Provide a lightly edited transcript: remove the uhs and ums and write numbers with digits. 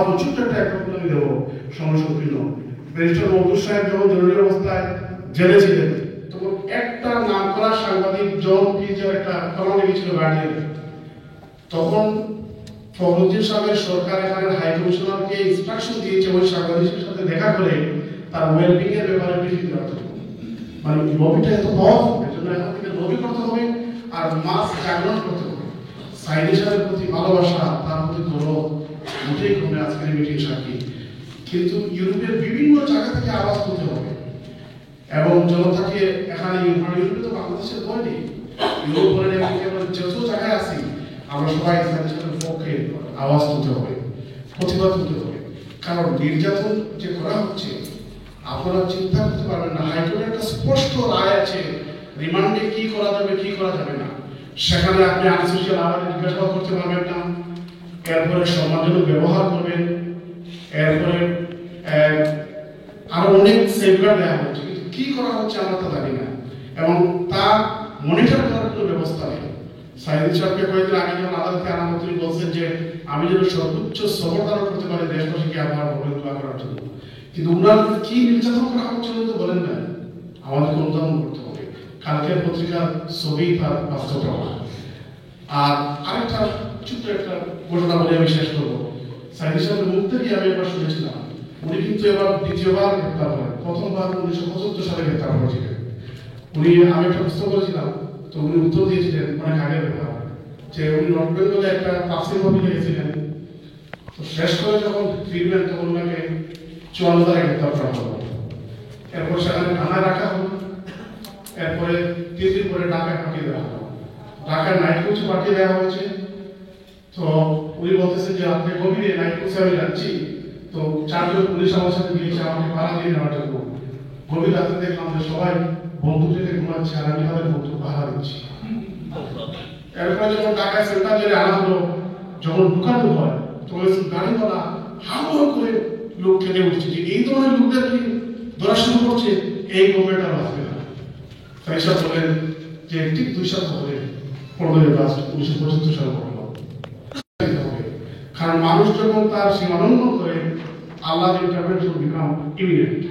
প্রচুর একটা এক্সাম্পল আমি দেবো সমস্যাপূর্ণ। ব্যারিস্টার মওদুদ সাহেব যখন জরুরি অবস্থায় জেলে ছিলেন তখন একটা নাম করা সাংবাদিক জন পিজের একটা ফরম লিখেছিল গার্ডিয়ানে। তখন ফখরুদ্দিন সাহেবের সরকার এখানে হাই কমিশনারকে ইনস্ট্রাকশন দিয়েছে ওই সাংবাদিকের সাথে দেখা করে তার ওয়েলবিং এর ব্যাপারে ব্রিফিং দেওয়ার জন্য। মানে লবিটা এত বড়, এজন্য এখান থেকে লবি করতে হবে আর মাস জাগরণ করতে হবে। সাইদি সাহেবের প্রতি ভালোবাসা, তার প্রতি গৌরব মোটেই কমে আজকের মিটিং সাক্ষী। কিন্তু ইউরোপের বিভিন্ন জায়গা থেকে আওয়াজ তুলতে হবে এবং জনতাকে এখানে ইউরোপে তো বাংলাদেশের ভয় নেই, ইউরোপ বলেন আমেরিকা যত জায়গায় আছি আমরা সবাই সাইদি সাহেবের পক্ষে আওয়াজ তুলতে হবে, প্রতিবাদ তুলতে হবে। কারণ নির্যাতন যে করা হচ্ছে আপনারা চিন্তা করতে পারবেন না। হাইকোর্টের একটা স্পষ্ট রায় আছে রিমান্ডে কি করা যাবে কি করা যাবে না। সেখানে আপনি আনসোশিয়াল আবার জিজ্ঞাসাবাদ করতে পারবেন না, এরপরে সম্মানজনক ব্যবহার করবেন, এরপরে আরো অনেক সেফগার্ড দেওয়া হচ্ছে, কিন্তু কি করা হচ্ছে আমরা তা জানি না এবং তা মনিটর করার কোনো ব্যবস্থা নেই। সাইদি সাহেবকে কয়েকদিন আগে যখন আদালতে আনা তিনি বলছেন যে আমি যেন সর্বোচ্চ সবর ধারণ করতে পারি দেশবাসীকে আমার অবহেলা করার জন্য, কিন্তু উনার কি নির্যাতন করা হচ্ছে তো বলেন না। আমাদেরকে অনুধাবন করতে হবে। কালকের পত্রিকার ছবি তার বাস্তব প্রমাণ। আর আরেকটা ছোট্ট একটা ঘটনা বলে আমি শেষ করবো। সাইদি সাহেবের মুখ থেকে আমি এবার শুনেছিলাম উনি কিন্তু এবার দ্বিতীয়বার গ্রেপ্তার হলেন। প্রথমবার 1975 সালে গ্রেপ্তার হয়েছিলেন উনি। আমি একটা প্রশ্ন করেছিলাম তো উনি উত্তর দিয়েছিলেন অনেক আগের ব্যাপার যে উনি নর্থ বেঙ্গলে একটা পার্সেল অফিসে গেছিলেন, তো শেষ করে যখন ফিরবেন তখন ওনাকে 54 তারিখে গ্রেপ্তার করা হলো। এরপর সেখানে থানায় রাখা হলো, এরপরে 3 দিন পরে ঢাকায় পাঠিয়ে দেওয়া হলো। ঢাকার নাইট কোচে পাঠিয়ে দেওয়া হয়েছে। তো উনি বলতেছেন যে আপনি গভীরে নাইট কোচে আমি যাচ্ছি, তো 4 জন পুলিশ আমার সাথে গিয়েছে আমাকে পাহারা দিয়ে নেওয়ার জন্য। গভীর রাতে দেখলাম যে সবাই বন্দুক থেকে ঘুমাচ্ছে আর আমি তাদের বন্দুক পাহারা দিচ্ছি। এরপরে যখন ঢাকায় সেন্ট্রাল জেলে আনা হলো, যখন ঢুকানো হয় তখন গাড়িওয়ালা হাওয়া করে লোক খেতে উঠছে যে এই ধরনের লোকদের কি ধরা শুরু করছে, এই গভর্নমেন্ট আর বাঁচবে না। তাই সব বলেন যে ঠিক 2 সপ্তাহ ধরে 15 আগস্ট 1975 সালে ঘটল। কারণ মানুষ যখন তার সীমালঙ্ঘন করে আল্লাহ ইন্টারভেনশন বিকাম ইমিডিয়েট।